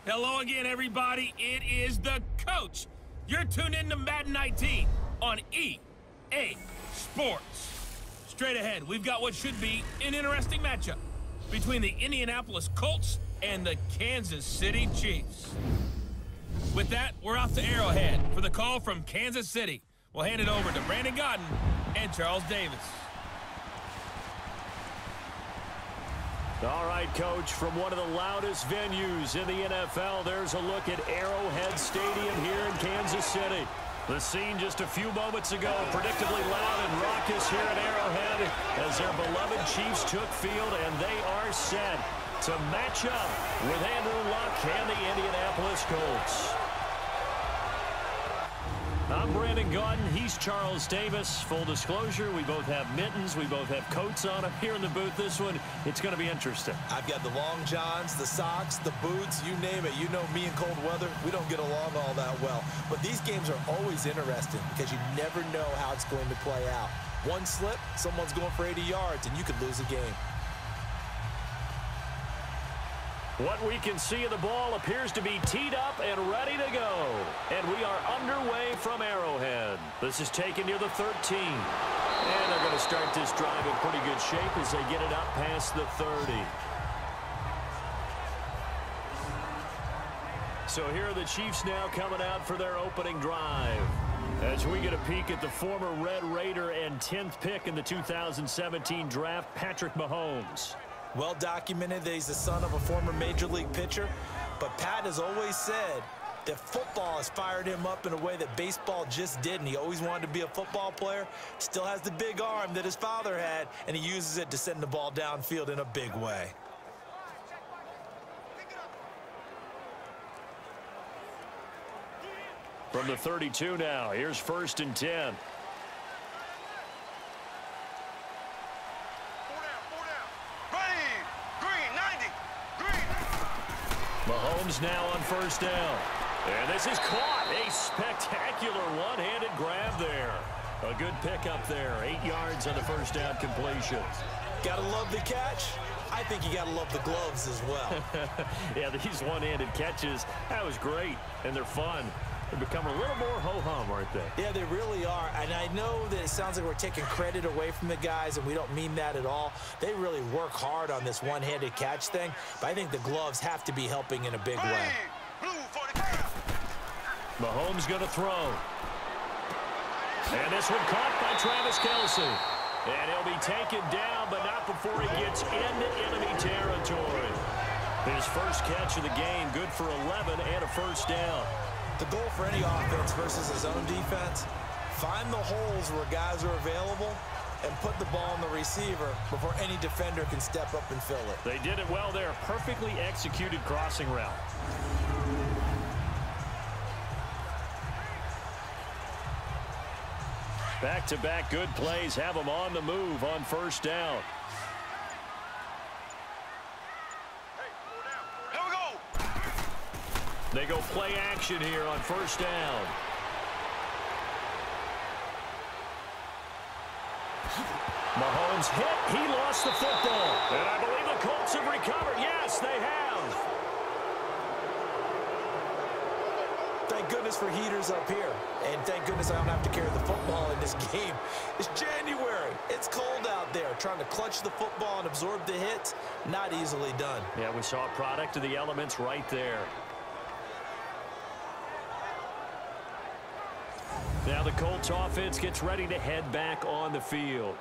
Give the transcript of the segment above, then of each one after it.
Hello again, everybody. It is the coach. You're tuned in to Madden 19 on EA Sports. Straight ahead, we've got what should be an interesting matchup between the Indianapolis Colts and the Kansas City Chiefs. With that, we're off to Arrowhead for the call from Kansas City. We'll hand it over to Brandon Godden and Charles Davis. All right, Coach, from one of the loudest venues in the NFL, there's a look at Arrowhead Stadium here in Kansas City. The scene just a few moments ago, predictably loud and raucous here at Arrowhead as their beloved Chiefs took field, and they are set to match up with Andrew Luck and the Indianapolis Colts. I'm Brandon Godden. He's Charles Davis. Full disclosure, we both have mittens. We both have coats on up here in the booth. This one, it's going to be interesting. I've got the long johns, the socks, the boots, you name it. You know me in cold weather, we don't get along all that well. But these games are always interesting because you never know how it's going to play out. One slip, someone's going for 80 yards, and you could lose a game. What we can see of the ball appears to be teed up and ready to go. And we are underway from Arrowhead. This is taken near the 13. And they're going to start this drive in pretty good shape as they get it up past the 30. So here are the Chiefs now coming out for their opening drive. As we get a peek at the former Red Raider and 10th pick in the 2017 draft, Patrick Mahomes. Well documented that he's the son of a former Major League pitcher, but Pat has always said that football has fired him up in a way that baseball just didn't. He always wanted to be a football player, still has the big arm that his father had, and he uses it to send the ball downfield in a big way. From the 32 now, here's 1st and 10. Mahomes now on 1st down. And this is caught. A spectacular one-handed grab there. A good pickup there. 8 yards on the 1st down completion. Gotta love the catch. I think you gotta love the gloves as well. Yeah, these one-handed catches, that was great. And they're fun. They become a little more ho-hum, aren't they? Yeah, they really are. And I know that it sounds like we're taking credit away from the guys, and we don't mean that at all. They really work hard on this one-handed catch thing, but I think the gloves have to be helping in a big way. Mahomes going to throw. And this one caught by Travis Kelce. And he'll be taken down, but not before he gets into enemy territory. His first catch of the game, good for 11 and a 1st down. The goal for any offense versus his own defense, find the holes where guys are available and put the ball on the receiver before any defender can step up and fill it. They did it well there. Perfectly executed crossing route. Back-to-back good plays have them on the move on 1st down. They go play action here on 1st down. Mahomes hit. He lost the football. And I believe the Colts have recovered. Yes, they have. Thank goodness for heaters up here. And thank goodness I don't have to carry the football in this game. It's January. It's cold out there. Trying to clutch the football and absorb the hits, not easily done. Yeah, we saw a product of the elements right there. Now the Colts offense gets ready to head back on the field.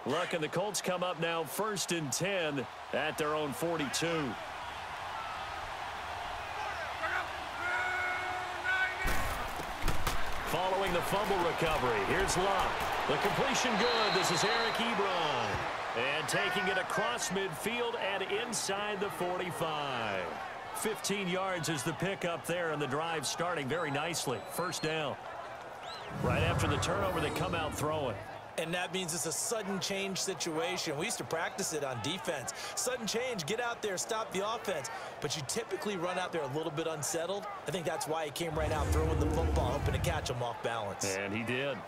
Luck and the Colts come up now 1st and 10 at their own 42. Following the fumble recovery, here's Luck. The completion good. This is Eric Ebron. And taking it across midfield and inside the 45. 15 yards is the pickup there, and the drive starting very nicely. 1st down. Right after the turnover, they come out throwing. And that means it's a sudden change situation. We used to practice it on defense. Sudden change, get out there, stop the offense. But you typically run out there a little bit unsettled. I think that's why he came right out throwing the football, hoping to catch him off balance. And he did.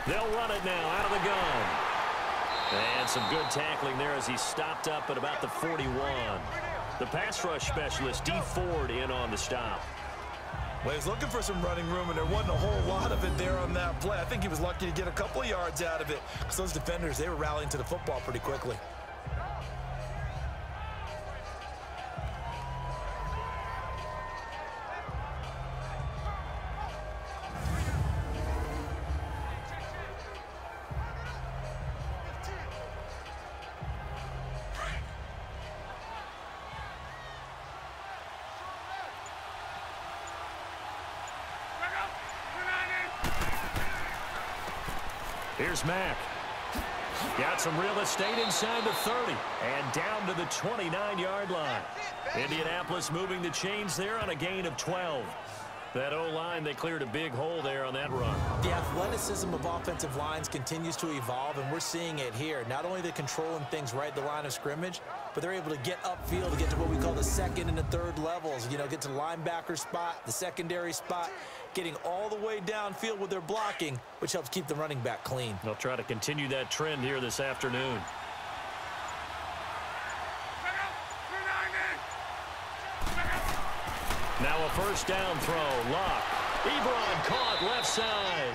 They'll run it now out of the gun. And some good tackling there as he stopped up at about the 41. The pass rush specialist, D. Ford, in on the stop. Well, he was looking for some running room, and there wasn't a whole lot of it there on that play. I think he was lucky to get a couple of yards out of it because those defenders, they were rallying to the football pretty quickly. Here's Mack. Got some real estate inside the 30 and down to the 29-yard line. Indianapolis moving the chains there on a gain of 12. That O-line, they cleared a big hole there on that run. The athleticism of offensive lines continues to evolve, and we're seeing it here. Not only are they controlling things right at the line of scrimmage, but they're able to get upfield to get to what we call the second and the third levels. You know, get to the linebacker spot, the secondary spot, getting all the way downfield with their blocking, which helps keep the running back clean. They'll try to continue that trend here this afternoon. Now a first down throw. Luck. Ebron caught left side.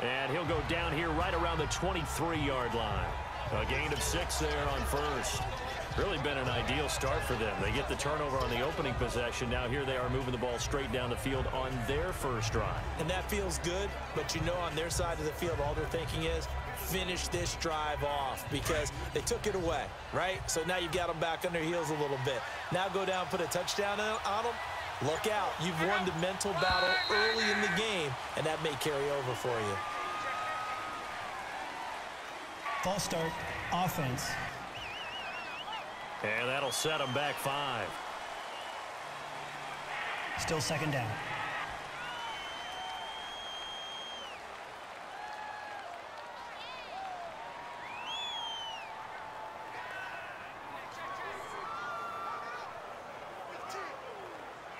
And he'll go down here right around the 23-yard line. A gain of 6 there on first. Really been an ideal start for them. They get the turnover on the opening possession. Now here they are moving the ball straight down the field on their first drive. And that feels good, but you know on their side of the field, all they're thinking is finish this drive off because they took it away, right? So now you've got them back on their heels a little bit. Now go down, put a touchdown on them. Look out. You've won the mental battle early in the game, and that may carry over for you. False start, offense. And that'll set them back 5. Still second down.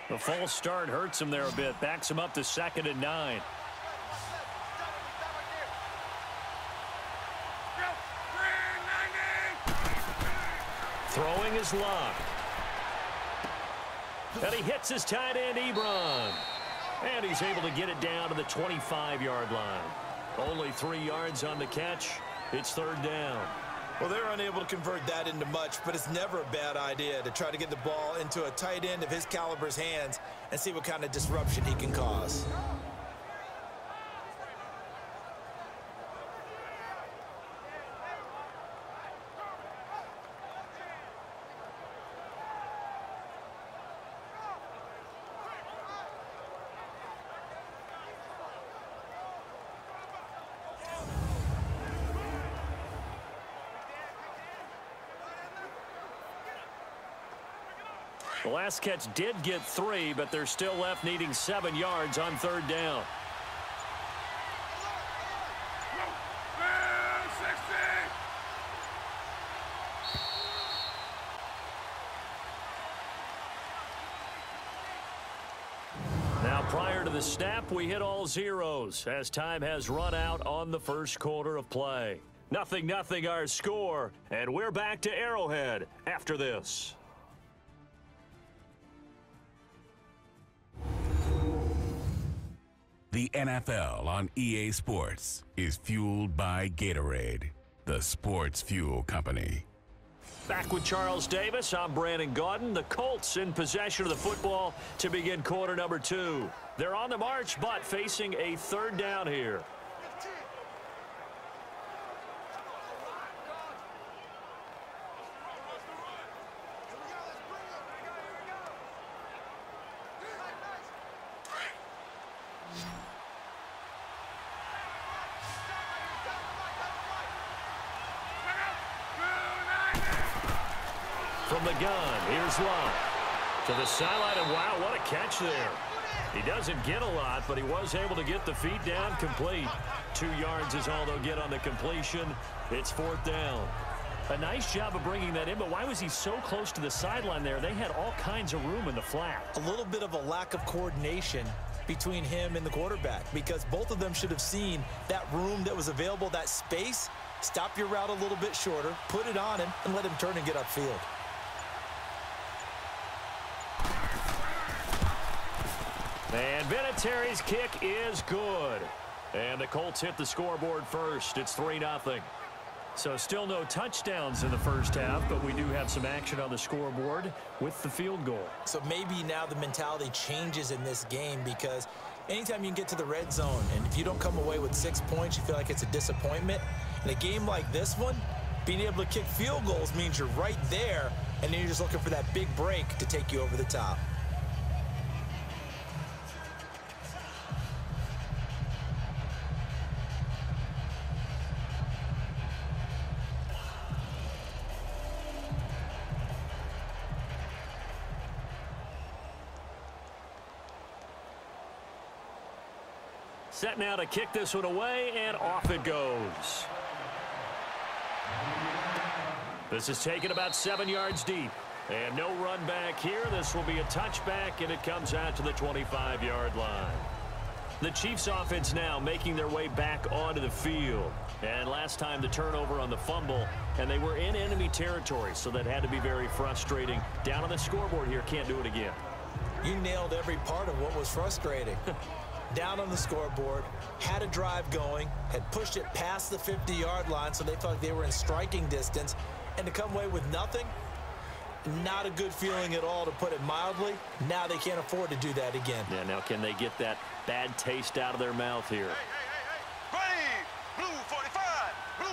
The false start hurts him there a bit. Backs him up to 2nd and 9. Throwing his Luck. And he hits his tight end, Ebron. And he's able to get it down to the 25-yard line. Only 3 yards on the catch. It's 3rd down. Well, they're unable to convert that into much, but it's never a bad idea to try to get the ball into a tight end of his caliber's hands and see what kind of disruption he can cause. The last catch did get 3, but they're still left needing 7 yards on 3rd down. Now, prior to the snap, we hit all zeros as time has run out on the first quarter of play. 0-0 our score, and we're back to Arrowhead after this. The NFL on EA Sports is fueled by Gatorade, the sports fuel company. Back with Charles Davis, I'm Brandon Gaudin. The Colts in possession of the football to begin quarter number 2. They're on the march, but facing a 3rd down here. from the gun. Here's Love. To the sideline, and wow, what a catch there. He doesn't get a lot, but he was able to get the feet down complete. 2 yards is all they'll get on the completion. It's 4th down. A nice job of bringing that in, but why was he so close to the sideline there? They had all kinds of room in the flat. A little bit of a lack of coordination between him and the quarterback, because both of them should have seen that room that was available, that space. Stop your route a little bit shorter, put it on him, and let him turn and get upfield. And Vinatieri's kick is good. And the Colts hit the scoreboard first. It's 3-0. So still no touchdowns in the first half, but we do have some action on the scoreboard with the field goal. So maybe now the mentality changes in this game, because anytime you can get to the red zone, and if you don't come away with 6 points, you feel like it's a disappointment. In a game like this one, being able to kick field goals means you're right there, and then you're just looking for that big break to take you over the top. Set now to kick this one away, and off it goes. This is taken about 7 yards deep. And no run back here. This will be a touchback, and it comes out to the 25-yard line. The Chiefs offense now making their way back onto the field. And last time the turnover on the fumble, and they were in enemy territory, so that had to be very frustrating. Down on the scoreboard here, can't do it again. You nailed every part of what was frustrating. Down on the scoreboard, had a drive going, had pushed it past the 50-yard line, so they felt like they were in striking distance, and to come away with nothing, not a good feeling at all, to put it mildly. Now they can't afford to do that again. Yeah, now can they get that bad taste out of their mouth here? Ready, blue 45, blue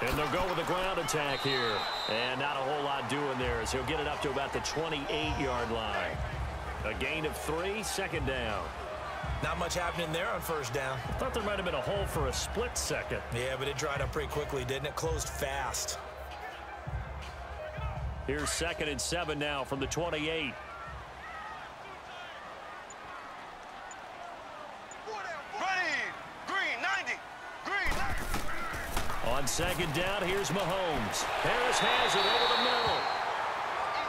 45. And they'll go with a ground attack here. And not a whole lot doing there, as he'll get it up to about the 28-yard line. A gain of 3, 2nd down. Not much happening there on 1st down. I thought there might have been a hole for a split second. Yeah, but it dried up pretty quickly, didn't it? Closed fast. Here's 2nd and 7 now from the 28. Ready, green 90, green 90. On 2nd down, here's Mahomes. Harris has it over the middle.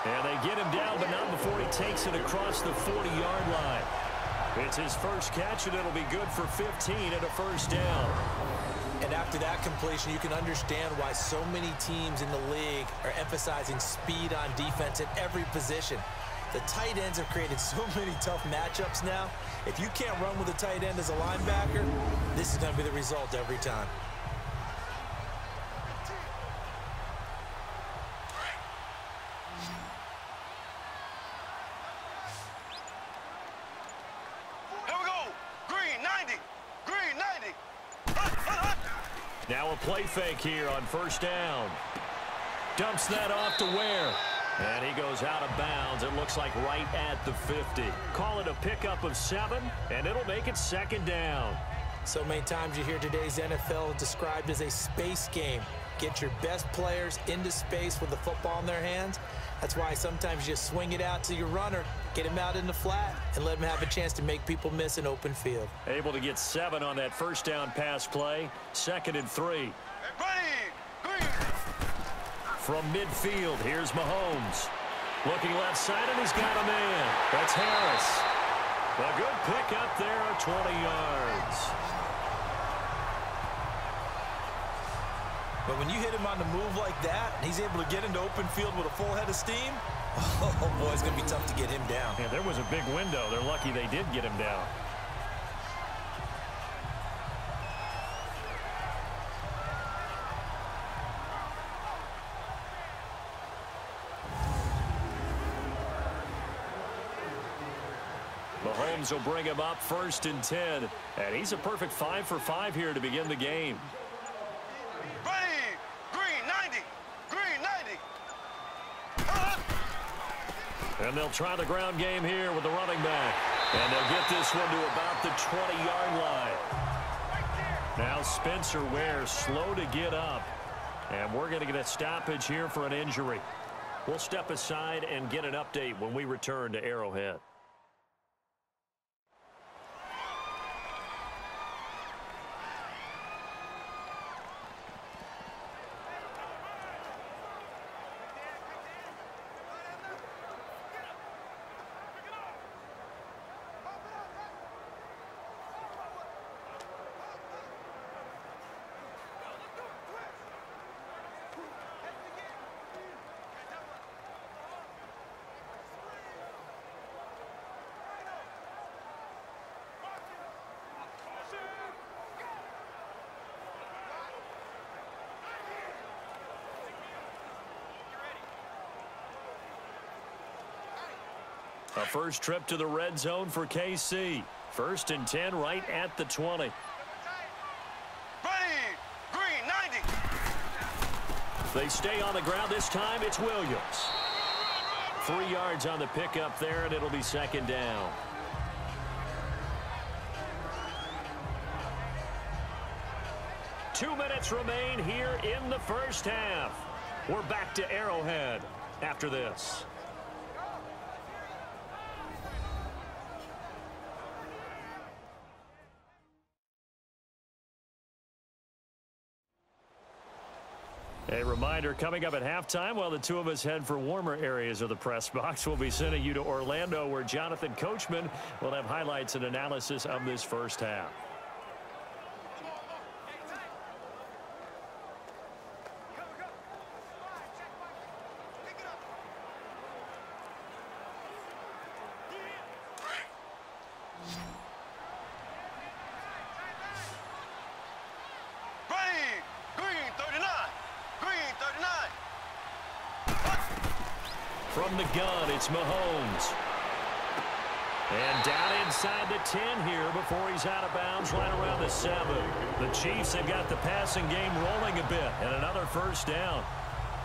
And they get him down, but not before he takes it across the 40-yard line. It's his first catch, and it'll be good for 15 and a 1st down. And after that completion, you can understand why so many teams in the league are emphasizing speed on defense at every position. The tight ends have created so many tough matchups now. If you can't run with a tight end as a linebacker, this is going to be the result every time. Now a play fake here on 1st down. Dumps that off to Ware. And he goes out of bounds. It looks like right at the 50. Call it a pickup of 7, and it'll make it 2nd down. So many times you hear today's NFL described as a space game. Get your best players into space with the football in their hands. That's why sometimes you just swing it out to your runner, get him out in the flat, and let him have a chance to make people miss an open field. Able to get 7 on that 1st down pass play. 2nd and 3. Ready, green. From midfield, here's Mahomes. Looking left side, and he's got a man. That's Harris. A good pickup there at 20 yards. But when you hit him on the move like that, and he's able to get into open field with a full head of steam, oh boy, it's going to be tough to get him down. Yeah, there was a big window. They're lucky they did get him down. Mahomes will bring him up 1st and 10. And he's a perfect 5 for 5 here to begin the game. Ready, green 90, green 90. And they'll try the ground game here with the running back. And they'll get this one to about the 20-yard line. Now Spencer Ware slow to get up. And we're going to get a stoppage here for an injury. We'll step aside and get an update when we return to Arrowhead. A first trip to the red zone for KC. 1st and 10 right at the 20. Ready, green, 90. They stay on the ground. This time it's Williams. 3 yards on the pickup there, and it'll be 2nd down. Two minutes remain here in the first half. We're back to Arrowhead after this. A reminder, coming up at halftime, while the two of us head for warmer areas of the press box, we'll be sending you to Orlando, where Jonathan Coachman will have highlights and analysis of this first half. From the gun, it's Mahomes. And down inside the 10 here before he's out of bounds right around the 7. The Chiefs have got the passing game rolling a bit, and another first down.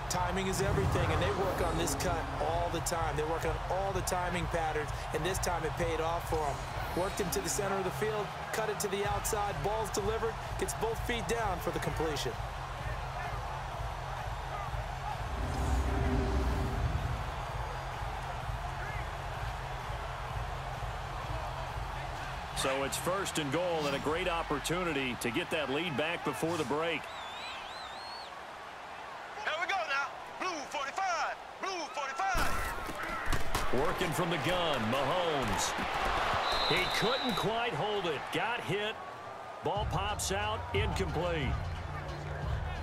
Timing is everything, and they work on this cut all the time. They work on all the timing patterns, and this time it paid off for them. Worked him to the center of the field, cut it to the outside, ball's delivered, gets both feet down for the completion. So it's 1st and goal, and a great opportunity to get that lead back before the break. Here we go now. Blue 45. Blue 45. Working from the gun, Mahomes. He couldn't quite hold it. Got hit. Ball pops out. Incomplete.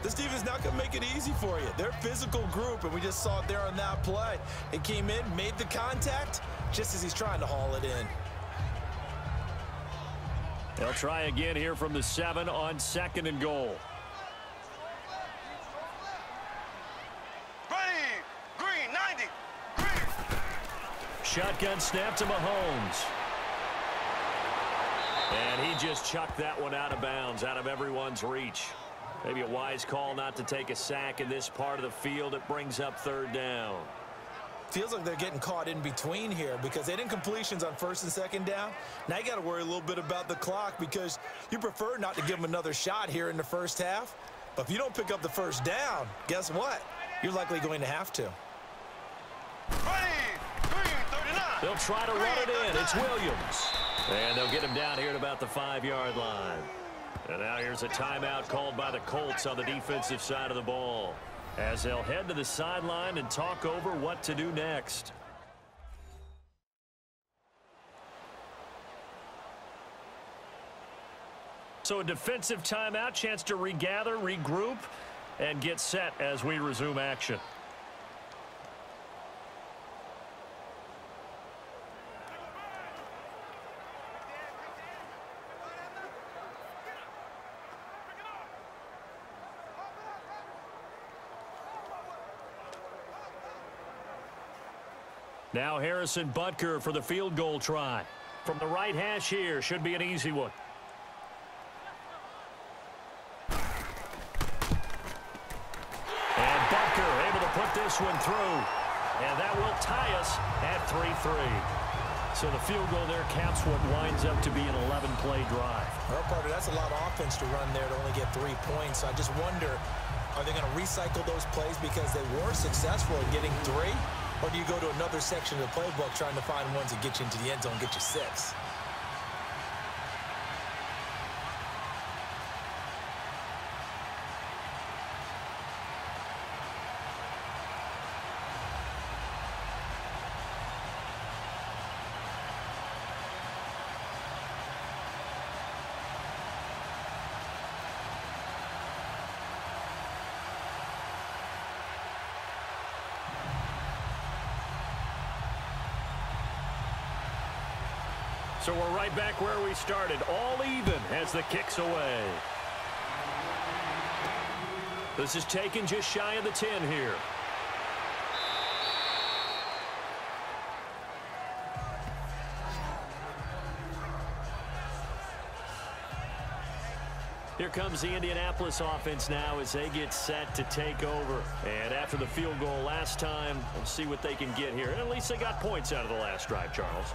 This defense is not going to make it easy for you. They're a physical group, and we just saw it there on that play. It came in, made the contact, just as he's trying to haul it in. They'll try again here from the 7 on 2nd and goal. Ready, green, 90. Green. Shotgun snap to Mahomes. And he just chucked that one out of bounds, out of everyone's reach. Maybe a wise call not to take a sack in this part of the field. It brings up 3rd down. Feels like they're getting caught in between here because they didn't completions on 1st and 2nd down. Now you got to worry a little bit about the clock because you prefer not to give them another shot here in the first half. But if you don't pick up the 1st down, guess what? You're likely going to have to. Ready, green, 39. They'll try to run it in. It's Williams. And they'll get him down here at about the 5-yard line. And now here's a timeout called by the Colts on the defensive side of the ball, as they'll head to the sideline and talk over what to do next. So a defensive timeout, chance to regather, regroup, and get set as we resume action. Now Harrison Butker for the field goal try. From the right hash here, should be an easy one. And Butker able to put this one through. And that will tie us at 3-3. So the field goal there caps what winds up to be an 11-play drive. Well, Parker, that's a lot of offense to run there to only get 3 points. So I just wonder, Are they going to recycle those plays because they were successful in getting 3? Or do you go to another section of the playbook trying to find ones that get you into the end zone, get you 6? So we're right back where we started, all even as the kick's away. This is taken just shy of the 10 here. Here comes the Indianapolis offense now as they get set to take over. And after the field goal last time, we'll see what they can get here. And at least they got points out of the last drive, Charles.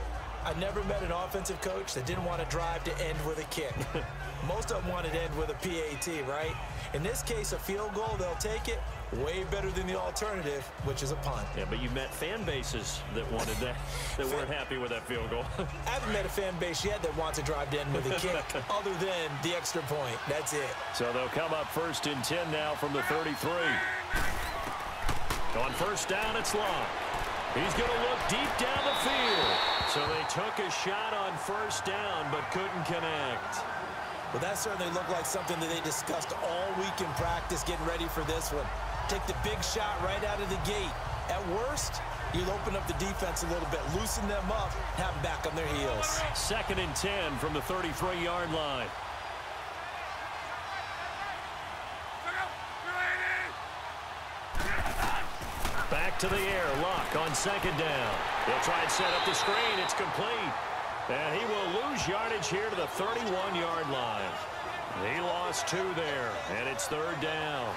I never met an offensive coach that didn't want to drive to end with a kick. Most of them wanted to end with a PAT, right? In this case, a field goal, they'll take it. Way better than the alternative, which is a punt. Yeah, but you met fan bases that wanted that, that weren't happy with that field goal. I haven't met a fan base yet that wants to drive to end with a kick other than the extra point. That's it. So they'll come up 1st and 10 now from the 33. On 1st down, it's Locke. He's going to look deep down the field. So they took a shot on 1st down, but couldn't connect. Well, that certainly looked like something that they discussed all week in practice, getting ready for this one. Take the big shot right out of the gate. At worst, you'll open up the defense a little bit, loosen them up, have them back on their heels. 2nd and 10 from the 33-yard line. Back to the air. Locke on 2nd down. He'll try and set up the screen. It's complete. And he will lose yardage here to the 31-yard line. He lost 2 there, and it's 3rd down.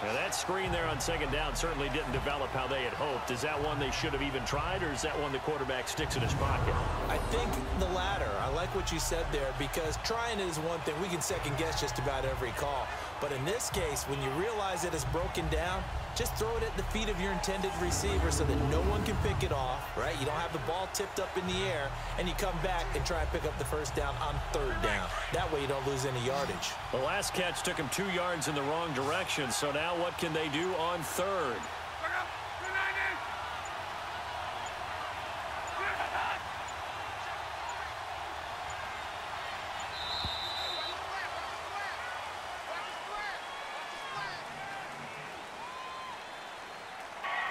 Now, that screen there on 2nd down certainly didn't develop how they had hoped. Is that one they should have even tried, or is that one the quarterback sticks in his pocket? I think the latter. I like what you said there, because trying it is one thing. We can second-guess just about every call. But in this case, when you realize that it's broken down, just throw it at the feet of your intended receiver so that no one can pick it off, right? You don't have the ball tipped up in the air, and you come back and try and pick up the 1st down on 3rd down. That way you don't lose any yardage. The last catch took him 2 yards in the wrong direction, so now what can they do on 3rd?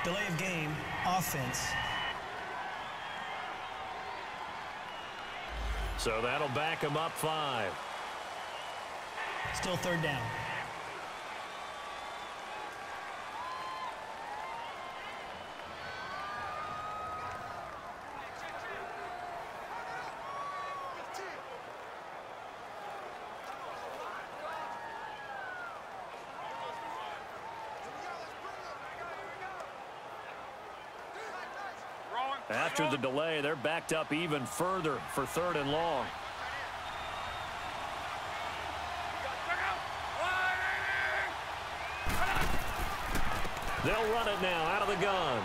Delay of game, offense. So that'll back him up 5. Still 3rd down. After the delay, they're backed up even further for 3rd and long. They'll run it now out of the gun.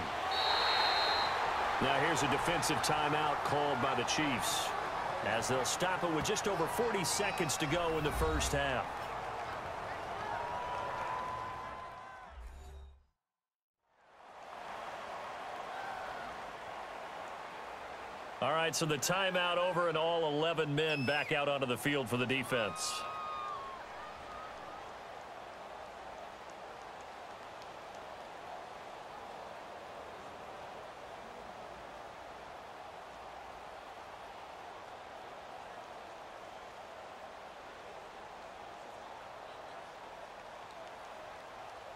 Now here's a defensive timeout called by the Chiefs, as they'll stop it with just over 40 seconds to go in the 1st half. All right, so the timeout over and all 11 men back out onto the field for the defense.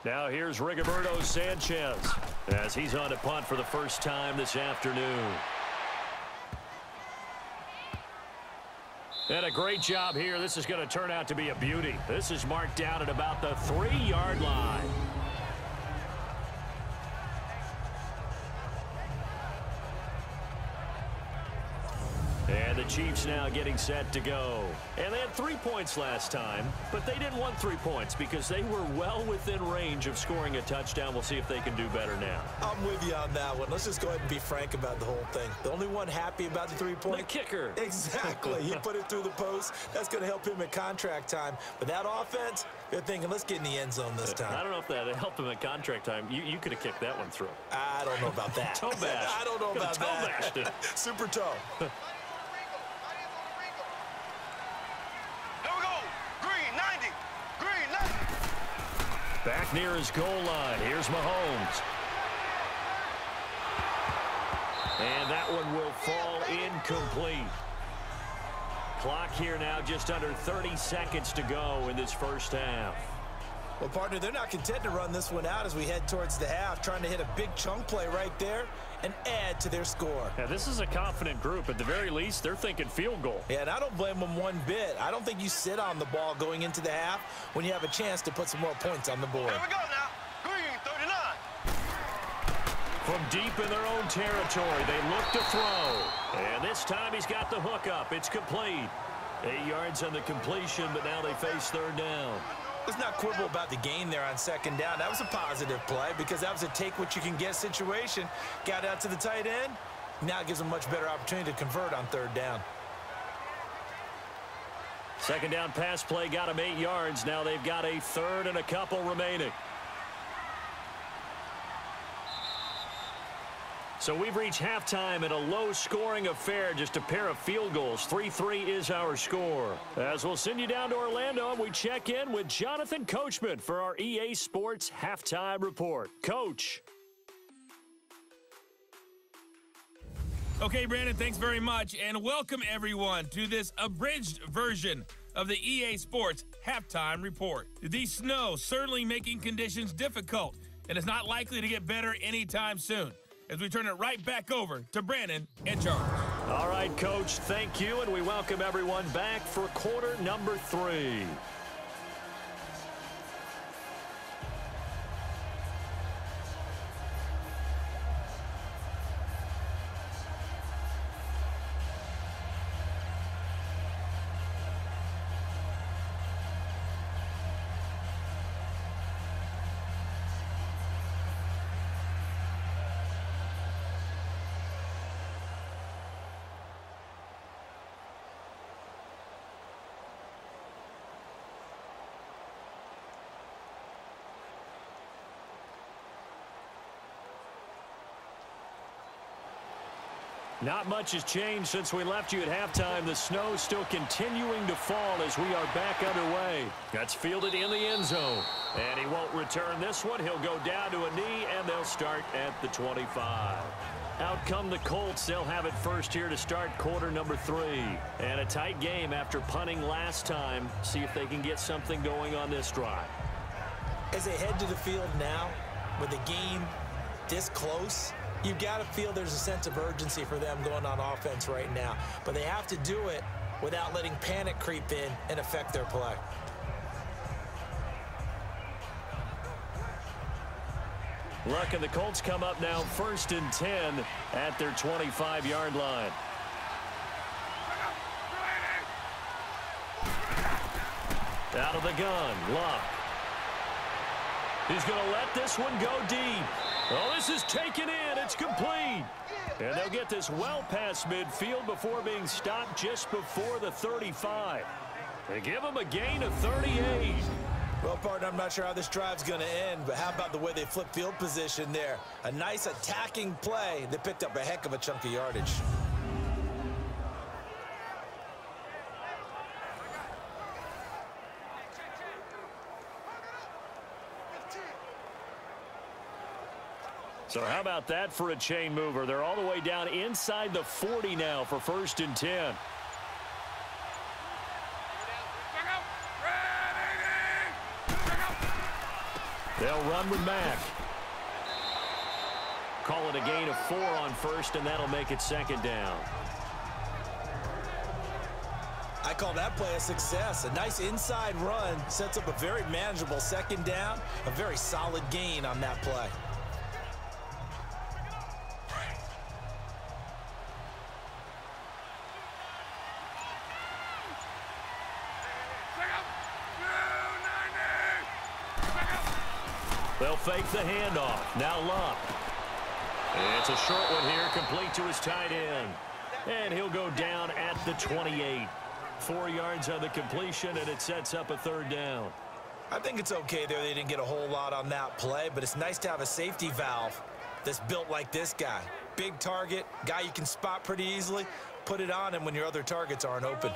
Now here's Rigoberto Sanchez as he's on to punt for the 1st time this afternoon. And a great job here. This is going to turn out to be a beauty. This is marked down at about the 3-yard line. And the Chiefs now getting set to go. And they had 3 points last time, but they didn't want 3 points because they were well within range of scoring a touchdown. We'll see if they can do better now. I'm with you on that one. Let's just go ahead and be frank about the whole thing. The only one happy about the 3-point? The kicker. Exactly. He put it through the post. That's going to help him in contract time. But that offense, they're thinking, let's get in the end zone this time. I don't know if that helped him in contract time. You could have kicked that one through. I don't know about that. Toe bash. I don't know about toe that. Bashed it. Super toe. Here we go. Green 90. Green 90. Back near his goal line. Here's Mahomes. And that one will fall incomplete. Clock here now just under 30 seconds to go in this first half. Well, partner, they're not content to run this one out as we head towards the half, trying to hit a big chunk play right there and add to their score. Yeah, this is a confident group. At the very least, they're thinking field goal. Yeah, and I don't blame them one bit. I don't think you sit on the ball going into the half when you have a chance to put some more points on the board. Here we go now. Green 39. From deep in their own territory, they look to throw. And this time he's got the hook up. It's complete. 8 yards on the completion, but now they face third down. Let's not quibble about the gain there on second down. That was a positive play because that was a take-what-you-can-get situation. Got out to the tight end. Now it gives them a much better opportunity to convert on third down. Second down pass play got them 8 yards. Now they've got a third and a couple remaining. So we've reached halftime in a low-scoring affair, just a pair of field goals. 3-3 is our score. As we'll send you down to Orlando, and we check in with Jonathan Coachman for our EA Sports Halftime Report. Coach. Okay, Brandon, thanks very much, and welcome everyone to this abridged version of the EA Sports Halftime Report. The snow certainly making conditions difficult, and it's not likely to get better anytime soon, as we turn it right back over to Brandon and Charles. All right, Coach, thank you, and we welcome everyone back for quarter number 3. Not much has changed since we left you at halftime. The snow still continuing to fall as we are back underway. That's fielded in the end zone. And he won't return this one. He'll go down to a knee, and they'll start at the 25. Out come the Colts. They'll have it first here to start quarter number 3. And a tight game after punting last time. See if they can get something going on this drive. As they head to the field now, with the game this close, you've got to feel there's a sense of urgency for them going on offense right now. But they have to do it without letting panic creep in and affect their play. Look, and the Colts come up now first and 10 at their 25-yard line. Out of the gun, Luck. He's going to let this one go deep. Oh, this is taken in. It's complete. And they'll get this well past midfield before being stopped just before the 35. They give them a gain of 38. Well, partner, I'm not sure how this drive's going to end, but how about the way they flip field position there? A nice attacking play that picked up a heck of a chunk of yardage. So how about that for a chain mover? They're all the way down inside the 40 now for first and 10. They'll run with Mack. Call it a gain of 4 on first, and that'll make it second down. I call that play a success. A nice inside run sets up a very manageable second down. A very solid gain on that play. They'll fake the handoff. Now Luck. It's a short one here, complete to his tight end. And he'll go down at the 28. 4 yards on the completion, and it sets up a third down. I think it's okay there. They didn't get a whole lot on that play, but it's nice to have a safety valve that's built like this guy. Big target, guy you can spot pretty easily. Put it on him when your other targets aren't open.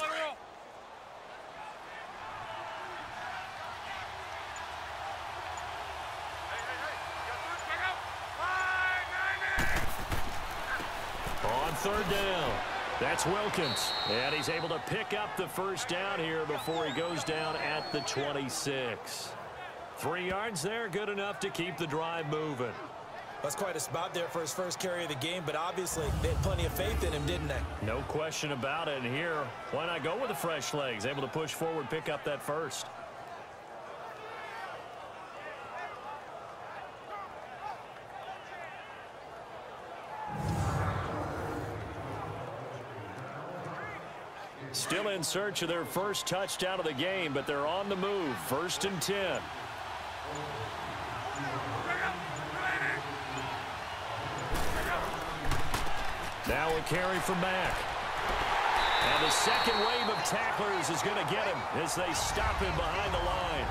On third down, that's Wilkins. And he's able to pick up the first down here before he goes down at the 26. 3 yards there, good enough to keep the drive moving. That's quite a spot there for his first carry of the game, but obviously they had plenty of faith in him, didn't they? No question about it. And here, why not go with the fresh legs? Able to push forward, pick up that first. Still in search of their first touchdown of the game, but they're on the move. 1st and 10. Now a carry from Mack. And the second wave of tacklers is going to get him as they stop him behind the line.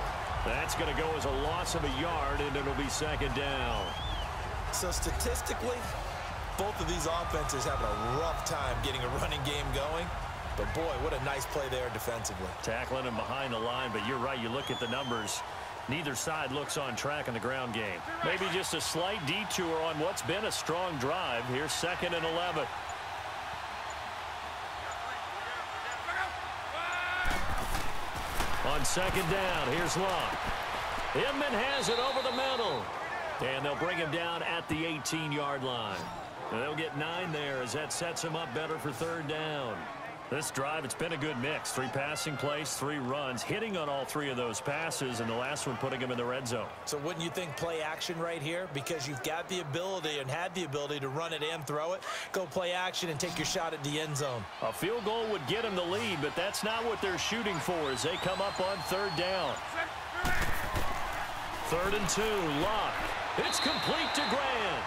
That's going to go as a loss of a yard, and it'll be 2nd down. So statistically, both of these offenses having a rough time getting a running game going. But, boy, what a nice play there defensively. Tackling him behind the line, but you're right. You look at the numbers. Neither side looks on track in the ground game. Maybe just a slight detour on what's been a strong drive. Here's 2nd and 11. On 2nd down, here's Long. Inman has it over the middle. And they'll bring him down at the 18-yard line. And they'll get 9 there as that sets him up better for 3rd down. This drive, it's been a good mix. 3 passing plays, 3 runs, hitting on all 3 of those passes, and the last one putting him in the red zone. So wouldn't you think play action right here? Because you've got the ability and had the ability to run it and throw it. Go play action and take your shot at the end zone. A field goal would get him the lead, but that's not what they're shooting for as they come up on 3rd down. 3rd and 2, Luck. It's complete to Grant.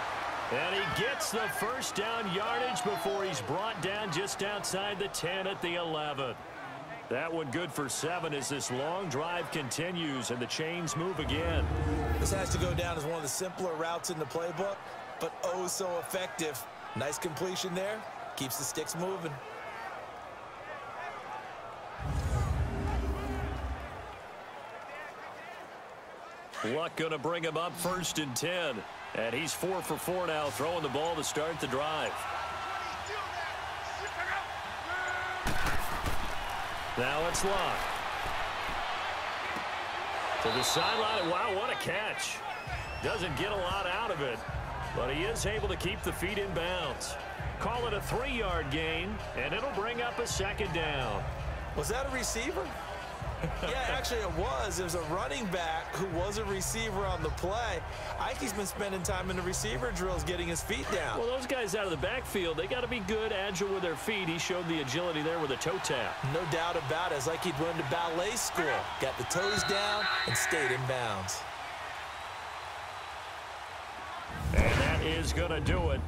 And he gets the first down yardage before he's brought down just outside the 10 at the 11. That one good for 7 as this long drive continues and the chains move again. This has to go down as one of the simpler routes in the playbook, but oh so effective. Nice completion there. Keeps the sticks moving. Luck going to bring him up 1st and 10. And he's 4 for 4 now, throwing the ball to start the drive. Now it's Luck. To the sideline. Wow, what a catch. Doesn't get a lot out of it, but he is able to keep the feet in bounds. Call it a 3-yard gain, and it'll bring up a 2nd down. Was that a receiver? Yeah, actually it was. It was a running back who was a receiver on the play. Ike's been spending time in the receiver drills getting his feet down. Well, those guys out of the backfield, they got to be good, agile with their feet. He showed the agility there with a toe tap. No doubt about it. It's like he'd went to ballet school. Got the toes down and stayed in bounds. And that is going to do it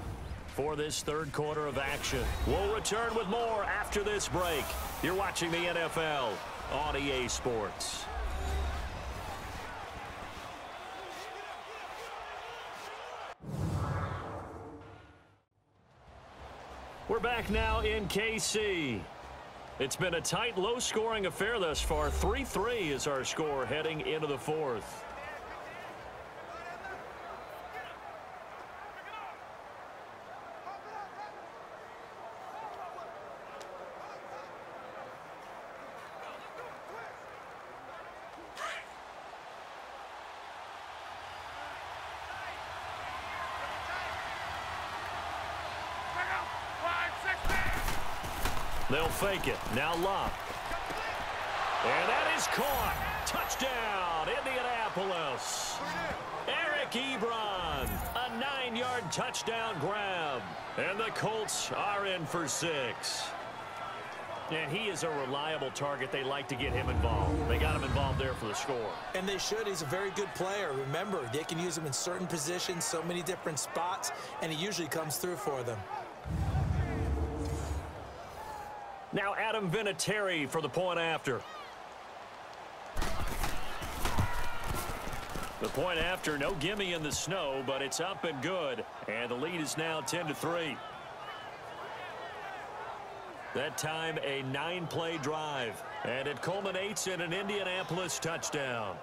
for this 3rd quarter of action. We'll return with more after this break. You're watching the NFL on EA Sports. We're back now in KC. It's been a tight, low-scoring affair thus far. 3-3 is our score heading into the 4th. They'll fake it. Now Luck. And that is caught. Touchdown, Indianapolis. Eric Ebron. A 9-yard touchdown grab. And the Colts are in for 6. And he is a reliable target. They like to get him involved. They got him involved there for the score. And they should. He's a very good player. Remember, they can use him in certain positions, so many different spots, and he usually comes through for them. Now Adam Vinatieri for the point after. The point after, no gimme in the snow, but it's up and good. And the lead is now 10-3. That time, a 9-play drive. And it culminates in an Indianapolis touchdown.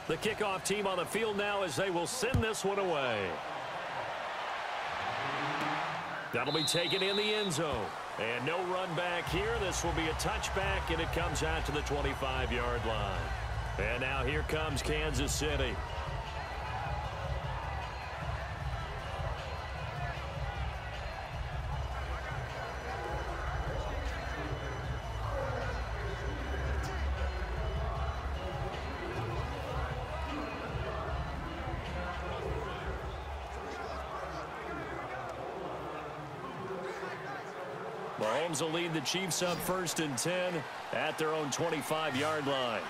The kickoff team on the field now as they will send this one away. That'll be taken in the end zone. And no run back here. This will be a touchback, and it comes out to the 25-yard line. And now here comes Kansas City. Mahomes will lead the Chiefs up 1st and 10 at their own 25-yard line.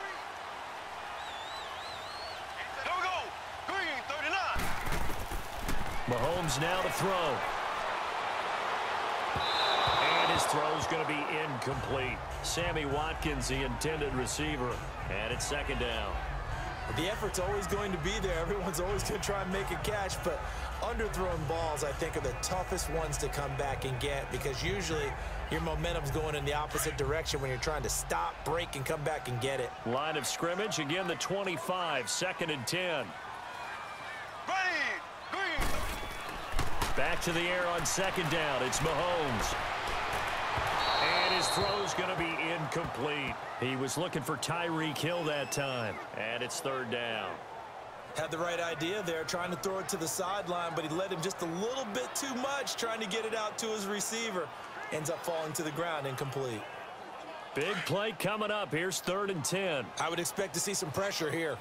Here we go. Green, 39. Mahomes now to throw. And his throw's going to be incomplete. Sammy Watkins, the intended receiver. And it's 2nd down. The effort's always going to be there. Everyone's always going to try and make a catch, but underthrown balls, I think, are the toughest ones to come back and get because usually your momentum's going in the opposite direction when you're trying to stop, break, and come back and get it. Line of scrimmage, again the 25, 2nd and 10. Ready. Green. Back to the air on 2nd down. It's Mahomes. And his throw's going to be incomplete. He was looking for Tyreek Hill that time. And it's 3rd down. Had the right idea there, trying to throw it to the sideline, but he led him just a little bit too much, trying to get it out to his receiver. Ends up falling to the ground, incomplete. Big play coming up. Here's 3rd and 10. I would expect to see some pressure here.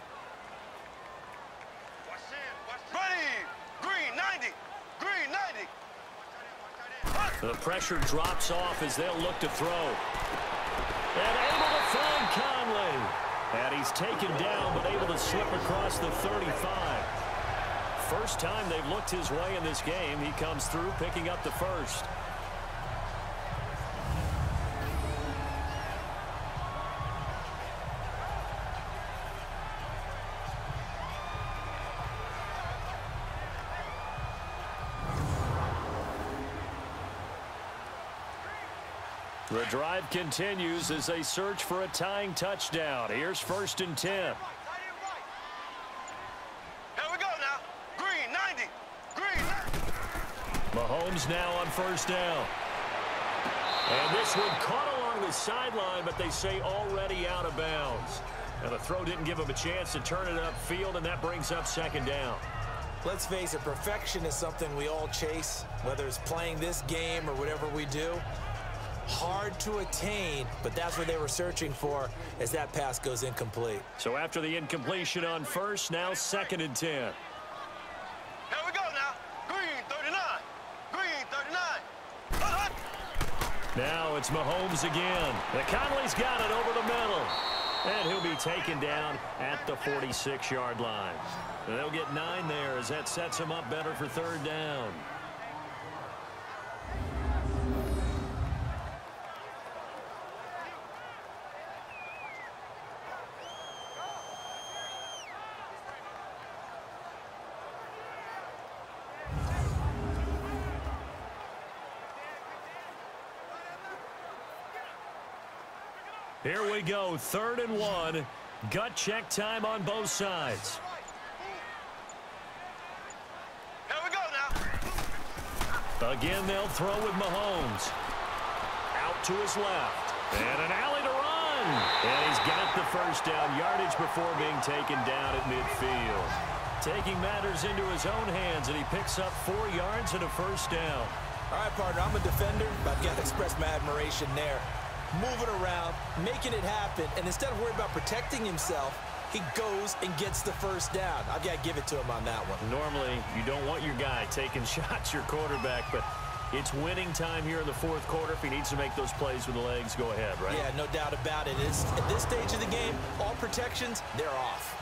Ready. Green, 90. Green, 90. The pressure drops off as they'll look to throw. And able to find Conley. And he's taken down, but able to slip across the 35. First time they've looked his way in this game. He comes through, picking up the first. The drive continues as they search for a tying touchdown. Here's 1st and 10. Here we go now. Green, 90. Green, 90. Mahomes now on 1st down. And this one caught along the sideline, but they say already out of bounds. And the throw didn't give him a chance to turn it upfield, and that brings up 2nd down. Let's face it, perfection is something we all chase, whether it's playing this game or whatever we do. Hard to attain, but that's what they were searching for as that pass goes incomplete. So after the incompletion on 1st, now 2nd and 10. Here we go now. Green, 39. Green, 39. Now it's Mahomes again. The Conley's got it over the middle. And he'll be taken down at the 46-yard line. They'll get 9 there as that sets him up better for 3rd down. Here we go, 3rd and 1. Gut check time on both sides. Again, they'll throw with Mahomes. Out to his left. And an alley to run. And he's got the first down yardage before being taken down at midfield. Taking matters into his own hands, and he picks up 4 yards and a first down. All right, partner, I'm a defender, but I've got to express my admiration there. Moving around, making it happen, and instead of worrying about protecting himself, he goes and gets the first down. I've got to give it to him on that one. Normally, you don't want your guy taking shots, your quarterback, but it's winning time here in the fourth quarter. If he needs to make those plays with the legs, go ahead, right? Yeah, no doubt about it. At this stage of the game, all protections, they're off.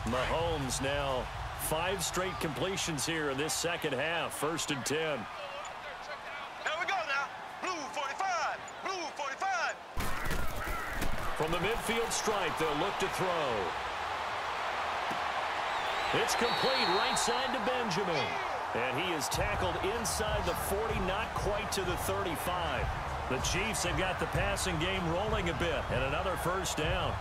Mahomes now 5 straight completions here in this second half. 1st and 10. There we go now. Blue 45. Blue 45. From the midfield stripe, they'll look to throw. It's complete right side to Benjamin. And he is tackled inside the 40, not quite to the 35. The Chiefs have got the passing game rolling a bit, and another first down.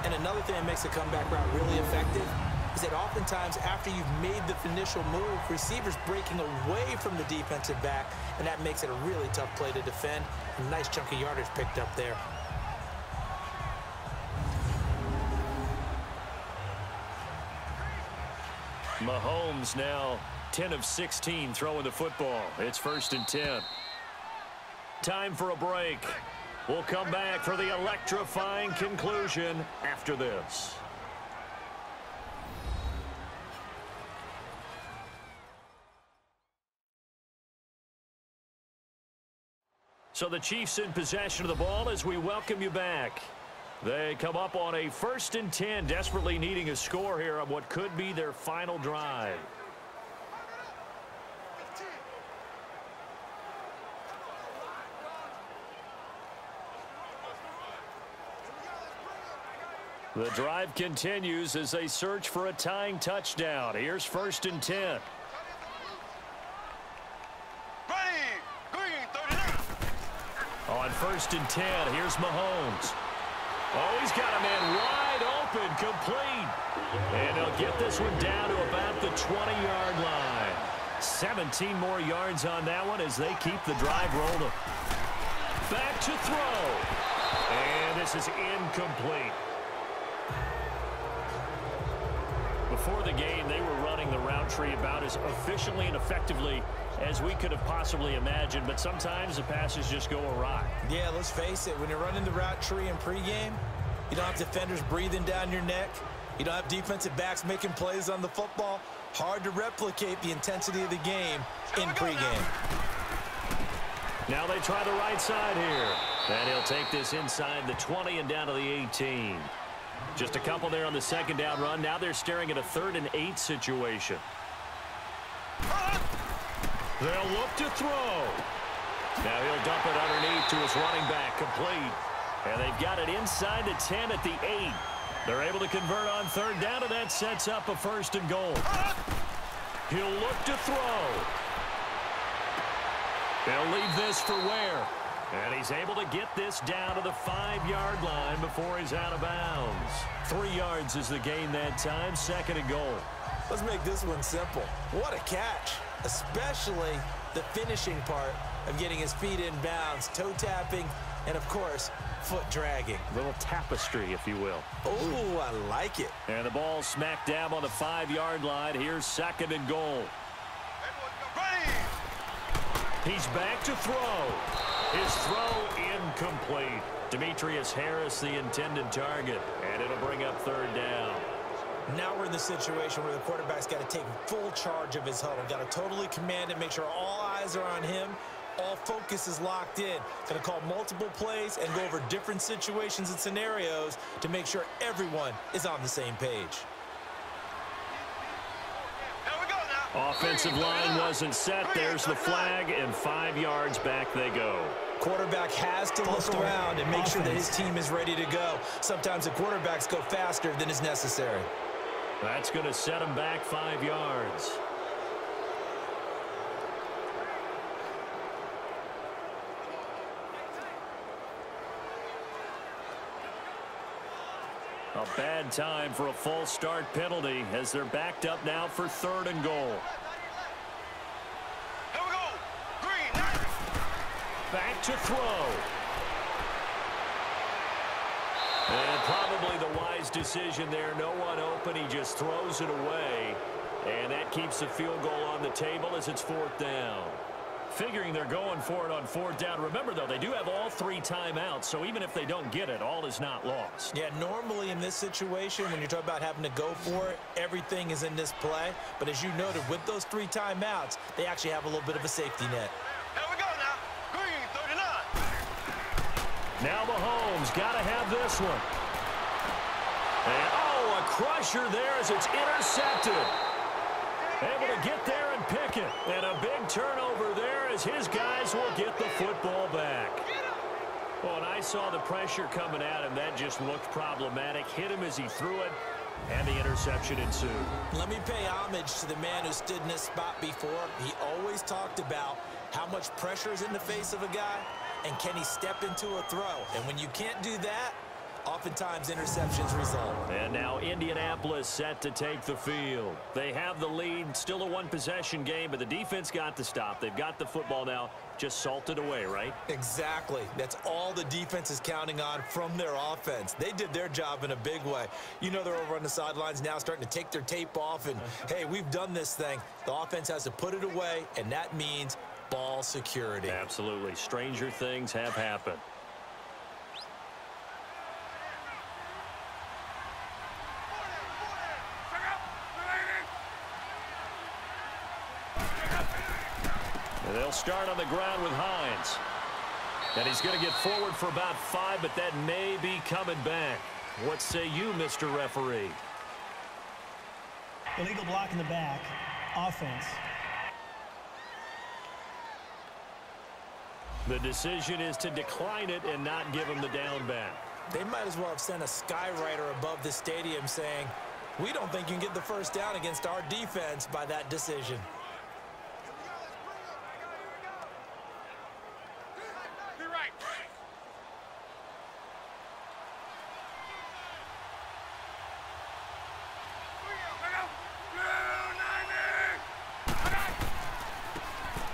And another thing that makes a comeback route really effective is that oftentimes after you've made the initial move, receivers breaking away from the defensive back, and that makes it a really tough play to defend. A nice chunk of yardage picked up there. Mahomes now 10 of 16 throwing the football. It's 1st and 10. Time for a break. We'll come back for the electrifying conclusion after this. So the Chiefs in possession of the ball as we welcome you back. They come up on a 1st and 10, desperately needing a score here on what could be their final drive. The drive continues as they search for a tying touchdown. Here's 1st and 10. On 1st and 10, here's Mahomes. Oh, he's got a man wide open, complete. And they'll get this one down to about the 20-yard line. 17 more yards on that one as they keep the drive rolling. Back to throw. And this is incomplete. Before the game, they were running the route tree about as efficiently and effectively as we could have possibly imagined, but sometimes the passes just go awry. Yeah, let's face it, when you're running the route tree in pregame, you don't have defenders breathing down your neck. You don't have defensive backs making plays on the football. Hard to replicate the intensity of the game in pregame. Now they try the right side here. And he'll take this inside the 20 and down to the 18. Just a couple there on the second down run. Now they're staring at a 3rd and 8 situation. They'll look to throw. Now he'll dump it underneath to his running back, complete. And they've got it inside the 10 at the 8. They're able to convert on 3rd down, and that sets up a 1st and goal. He'll look to throw. They'll leave this for Ware. And he's able to get this down to the 5-yard line before he's out of bounds. 3 yards is the gain that time, 2nd and goal. Let's make this one simple. What a catch, especially the finishing part of getting his feet in bounds, toe tapping, and of course, foot dragging. Little tapestry, if you will. Oh, I like it. And the ball smack dab on the 5-yard line. Here's 2nd and goal. He's back to throw. His throw incomplete. Demetrius Harris, the intended target, and it'll bring up 3rd down. Now we're in the situation where the quarterback's got to take full charge of his huddle. Got to totally command it, make sure all eyes are on him. All focus is locked in. Going to call multiple plays and go over different situations and scenarios to make sure everyone is on the same page. Offensive line wasn't set. There's the flag, and 5 yards back they go. Quarterback has to look around and make sure that his team is ready to go. Sometimes the quarterbacks go faster than is necessary. That's going to set him back 5 yards. A bad time for a false start penalty as they're backed up now for 3rd and goal. Here we go. Green. Back to throw. And probably the wise decision there. No one open. He just throws it away. And that keeps the field goal on the table as it's 4th down. Figuring they're going for it on 4th down. Remember, though, they do have all 3 timeouts, so even if they don't get it, all is not lost. Yeah, normally in this situation, when you're talking about having to go for it, everything is in this play. But as you noted, with those 3 timeouts, they actually have a little bit of a safety net. Here we go now. Green 39. Now Mahomes got to have this one. And, oh, a crusher there as it's intercepted. Able to get there and pick it. And a big turnover there as his guys will get the football back. Well, and I saw the pressure coming at him. That just looked problematic. Hit him as he threw it, and the interception ensued. Let me pay homage to the man who stood in this spot before. He always talked about how much pressure is in the face of a guy, and can he step into a throw. And when you can't do that, oftentimes interceptions result. And now Indianapolis set to take the field. They have the lead, still a 1-possession game, but the defense got the stop. They've got the football now, just salted away, right? Exactly. That's all the defense is counting on from their offense. They did their job in a big way. You know, they're over on the sidelines now starting to take their tape off and, hey, we've done this thing. The offense has to put it away, and that means ball security. Absolutely. Stranger things have happened. They'll start on the ground with Hines. And he's going to get forward for about 5, but that may be coming back. What say you, Mr. Referee? Illegal block in the back. Offense. The decision is to decline it and not give him the down back. They might as well have sent a skywriter above the stadium saying, we don't think you can get the first down against our defense by that decision.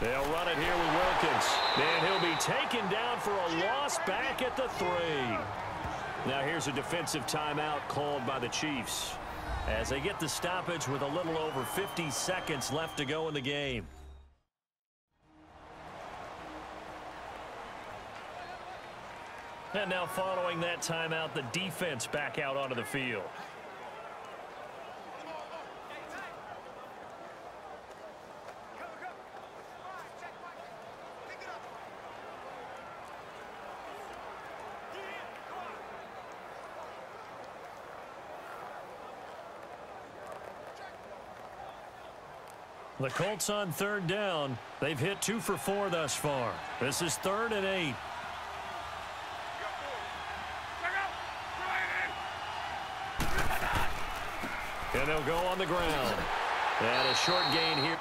They'll run it here with Wilkins. And he'll be taken down for a loss back at the 3. Now here's a defensive timeout called by the Chiefs as they get the stoppage with a little over 50 seconds left to go in the game. And now following that timeout, the defense back out onto the field. The Colts on 3rd down. They've hit 2 for 4 thus far. This is 3rd and 8. And they'll go on the ground. And a short gain here.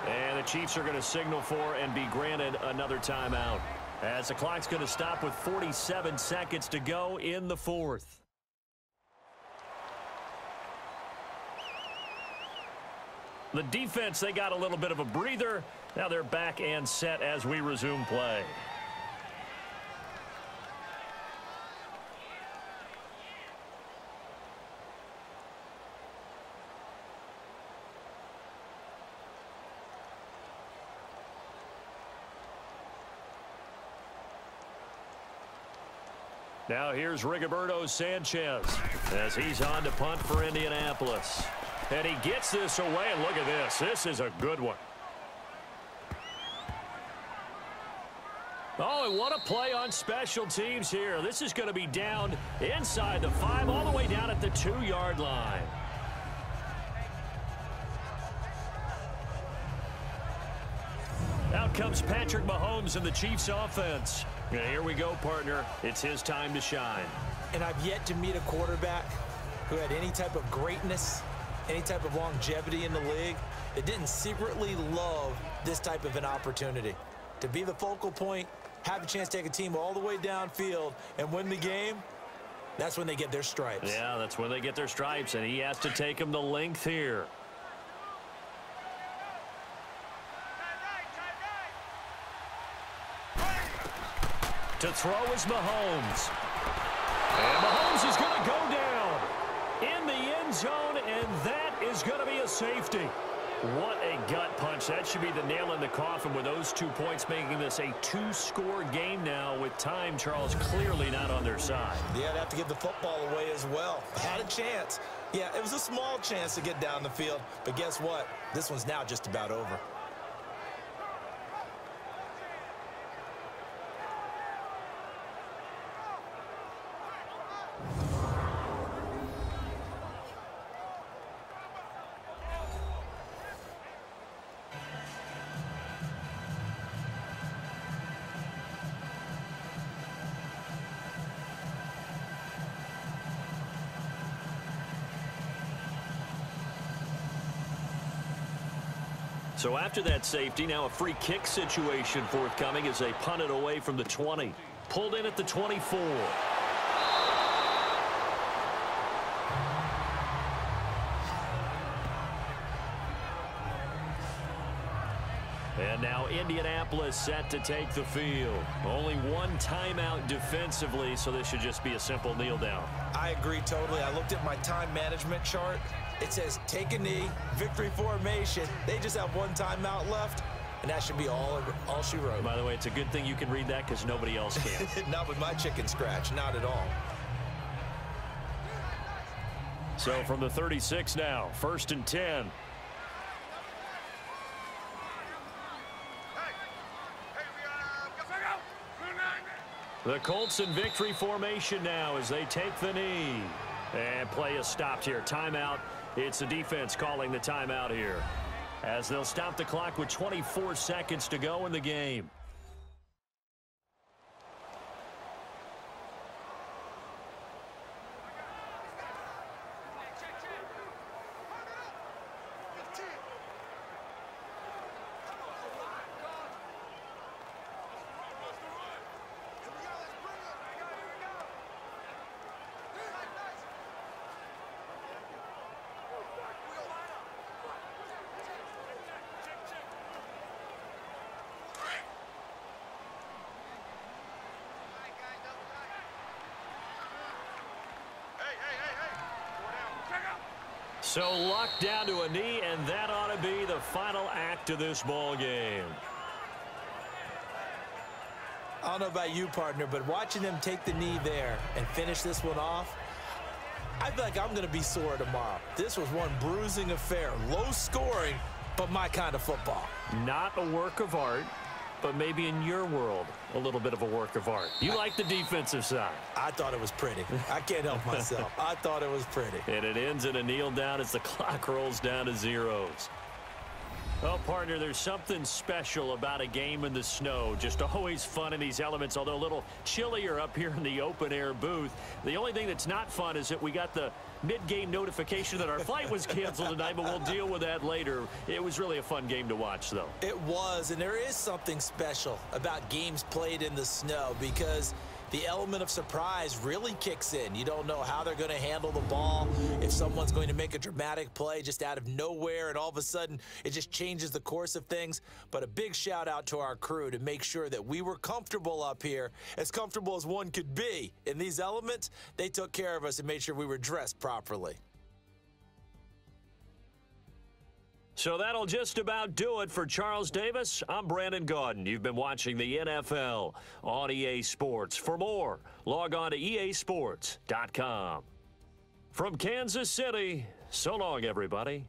And the Chiefs are going to signal for and be granted another timeout, as the clock's going to stop with 47 seconds to go in the 4th. The defense, they got a little bit of a breather. Now they're back and set as we resume play. Now here's Rigoberto Sanchez as he's on to punt for Indianapolis. And he gets this away, and look at this. This is a good one. Oh, and what a play on special teams here. This is going to be down inside the 5, all the way down at the 2-yard line. Out comes Patrick Mahomes and the Chiefs offense. And here we go, partner. It's his time to shine. And I've yet to meet a quarterback who had any type of greatness, any type of longevity in the league, that didn't secretly love this type of an opportunity. To be the focal point, have a chance to take a team all the way downfield and win the game, That's when they get their stripes. Yeah, that's when they get their stripes, and he has to take them the length here. To throw is Mahomes. And Mahomes is going to go down in the end zone, and that is going to be a safety. What a gut punch. That should be the nail in the coffin with those 2 points, making this a 2-score game now with time, Charles, clearly not on their side. Yeah, they'd have to give the football away as well. Had a chance. Yeah, it was a small chance to get down the field, but guess what? This one's now just about over. So after that safety, now a free kick situation forthcoming as they punt it away from the 20. Pulled in at the 24. And now Indianapolis set to take the field. Only one timeout defensively, so this should just be a simple kneel down. I agree totally. I looked at my time management chart. It says take a knee, victory formation. They just have one timeout left, and that should be all she wrote. By the way, it's a good thing you can read that because nobody else can. Not with my chicken scratch, not at all. So from the 36 now, 1st and 10. The Colts in victory formation now as they take the knee. And play is stopped here. Timeout. It's the defense calling the timeout here, as they'll stop the clock with 24 seconds to go in the game. So locked down to a knee, and that ought to be the final act of this ball game. I don't know about you, partner, but watching them take the knee there and finish this one off, I feel like I'm going to be sore tomorrow. This was one bruising affair, low scoring, but my kind of football. Not a work of art, but maybe in your world, a little bit of a work of art. You like the defensive side. I thought it was pretty. I can't help myself. I thought it was pretty. And it ends in a kneel down as the clock rolls down to zeros. Well, partner, there's something special about a game in the snow. Just always fun in these elements, although a little chillier up here in the open-air booth. The only thing that's not fun is that we got the mid-game notification that our flight was canceled tonight, but we'll deal with that later. It was really a fun game to watch, though. It was, and there is something special about games played in the snow because the element of surprise really kicks in. You don't know how they're going to handle the ball, if someone's going to make a dramatic play just out of nowhere, and all of a sudden it just changes the course of things. But a big shout out to our crew to make sure that we were comfortable up here, as comfortable as one could be. In these elements, they took care of us and made sure we were dressed properly. So that'll just about do it for Charles Davis. I'm Brandon Gaudin. You've been watching the NFL on EA Sports. For more, log on to easports.com. From Kansas City, so long, everybody.